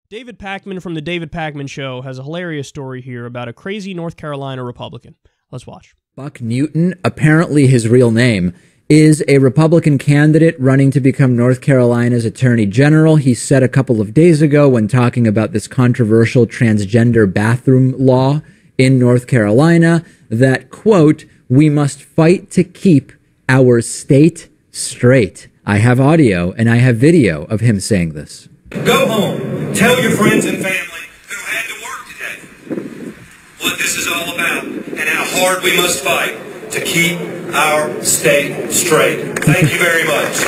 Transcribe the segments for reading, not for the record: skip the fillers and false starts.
David Pakman from The David Pakman Show has a hilarious story here about a crazy North Carolina Republican. Let's watch. Buck Newton, apparently his real name, is a Republican candidate running to become North Carolina's Attorney General. He said a couple of days ago when talking about this controversial transgender bathroom law in North Carolina that, quote, "We must fight to keep our state straight." I have audio and I have video of him saying this. Go home. Tell your friends and family who had to work today what this is all about and how hard we must fight to keep our state straight. Thank you very much.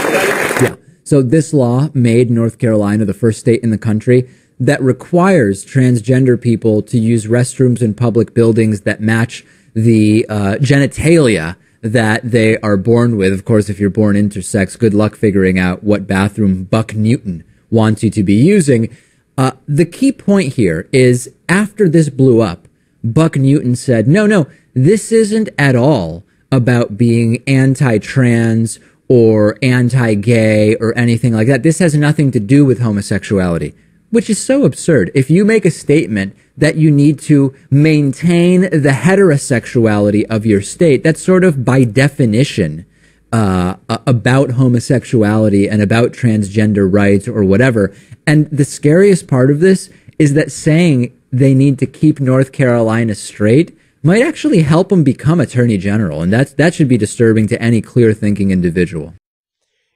Yeah. So this law made North Carolina the first state in the country that requires transgender people to use restrooms in public buildings that match the genitalia that they are born with. Of course, if you're born intersex, good luck figuring out what bathroom Buck Newton wants you to be using. The key point here is after this blew up, Buck Newton said, no, this isn't at all about being anti-trans or anti-gay or anything like that. This has nothing to do with homosexuality, which is so absurd. If you make a statement that you need to maintain the heterosexuality of your state, that's sort of by definition about homosexuality and about transgender rights or whatever. And the scariest part of this is that saying they need to keep North Carolina straight might actually help them become Attorney General. And that should be disturbing to any clear-thinking individual.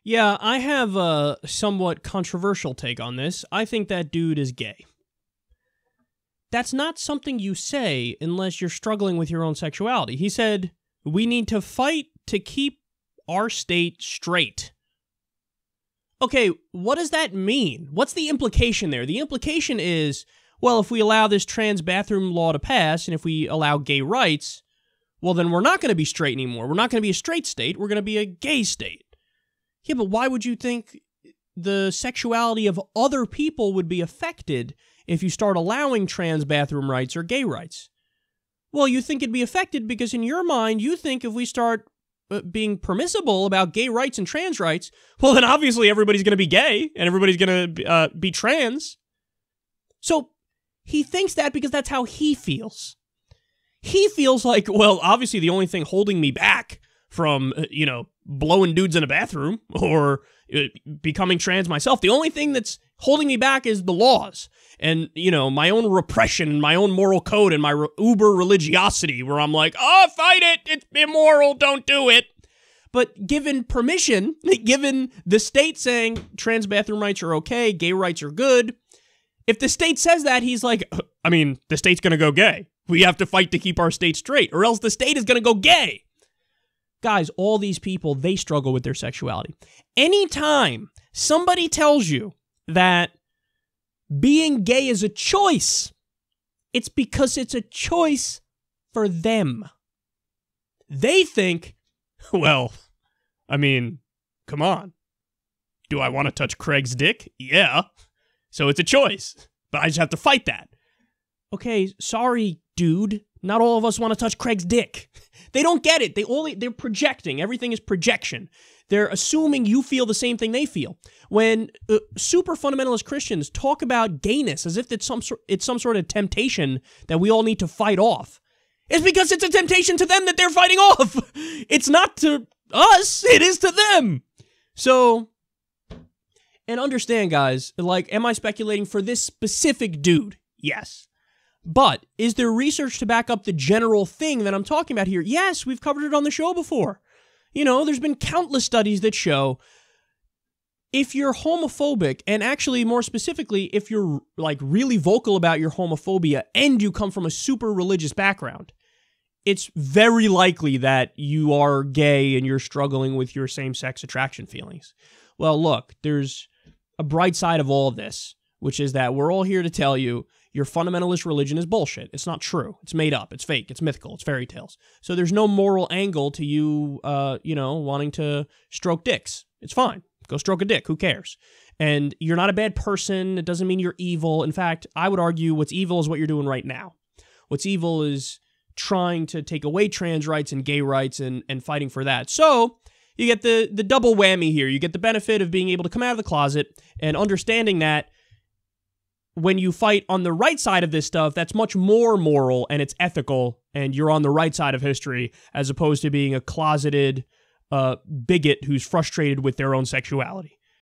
Yeah, I have a somewhat controversial take on this. I think that dude is gay. That's not something you say unless you're struggling with your own sexuality. He said, we need to fight to keep our state straight. Okay, what does that mean? What's the implication there? The implication is, well, if we allow this trans bathroom law to pass, and if we allow gay rights, well, then we're not going to be straight anymore. We're not going to be a straight state. We're going to be a gay state. Yeah, but why would you think the sexuality of other people would be affected if you start allowing trans bathroom rights or gay rights? Well, you think it'd be affected because in your mind, you think if we start being permissible about gay rights and trans rights, well, then obviously everybody's going to be gay and everybody's going to be trans. So he thinks that because that's how he feels. He feels like, well, obviously the only thing holding me back from, blowing dudes in a bathroom or becoming trans myself, the only thing that's holding me back is the laws and, my own repression, my own moral code, and my uber religiosity where I'm like, oh, fight it, it's immoral, don't do it. But given permission, given the state saying trans bathroom rights are okay, gay rights are good, if the state says that, he's like, the state's going to go gay. We have to fight to keep our state straight, or else the state is going to go gay. Guys, all these people, they struggle with their sexuality. Anytime somebody tells you that being gay is a choice, it's because it's a choice for them. They think, well, come on. Do I want to touch Craig's dick? Yeah. So it's a choice, but I just have to fight that. Okay, sorry, dude. Not all of us want to touch Craig's dick. They don't get it. They're projecting. Everything is projection. They're assuming you feel the same thing they feel. When super fundamentalist Christians talk about gayness as if it's some sort of temptation that we all need to fight off, it's because it's a temptation to them that they're fighting off. It's not to us. It is to them. So, and understand, guys, am I speculating for this specific dude? Yes. But is there research to back up the general thing that I'm talking about here? Yes, we've covered it on the show before. There's been countless studies that show if you're homophobic, and actually more specifically, if you're really vocal about your homophobia and you come from a super religious background, it's very likely that you are gay and you're struggling with your same-sex attraction feelings. Well, look, there's a bright side of all of this, which is that we're all here to tell you your fundamentalist religion is bullshit. It's not true. It's made up. It's fake. It's mythical. It's fairy tales. So there's no moral angle to you, wanting to stroke dicks. It's fine. Go stroke a dick. Who cares? And you're not a bad person. It doesn't mean you're evil. In fact, I would argue what's evil is what you're doing right now. What's evil is trying to take away trans rights and gay rights and fighting for that. So you get the double whammy here. You get the benefit of being able to come out of the closet and understanding that when you fight on the right side of this stuff, that's much more moral and it's ethical, and you're on the right side of history, as opposed to being a closeted bigot who's frustrated with their own sexuality.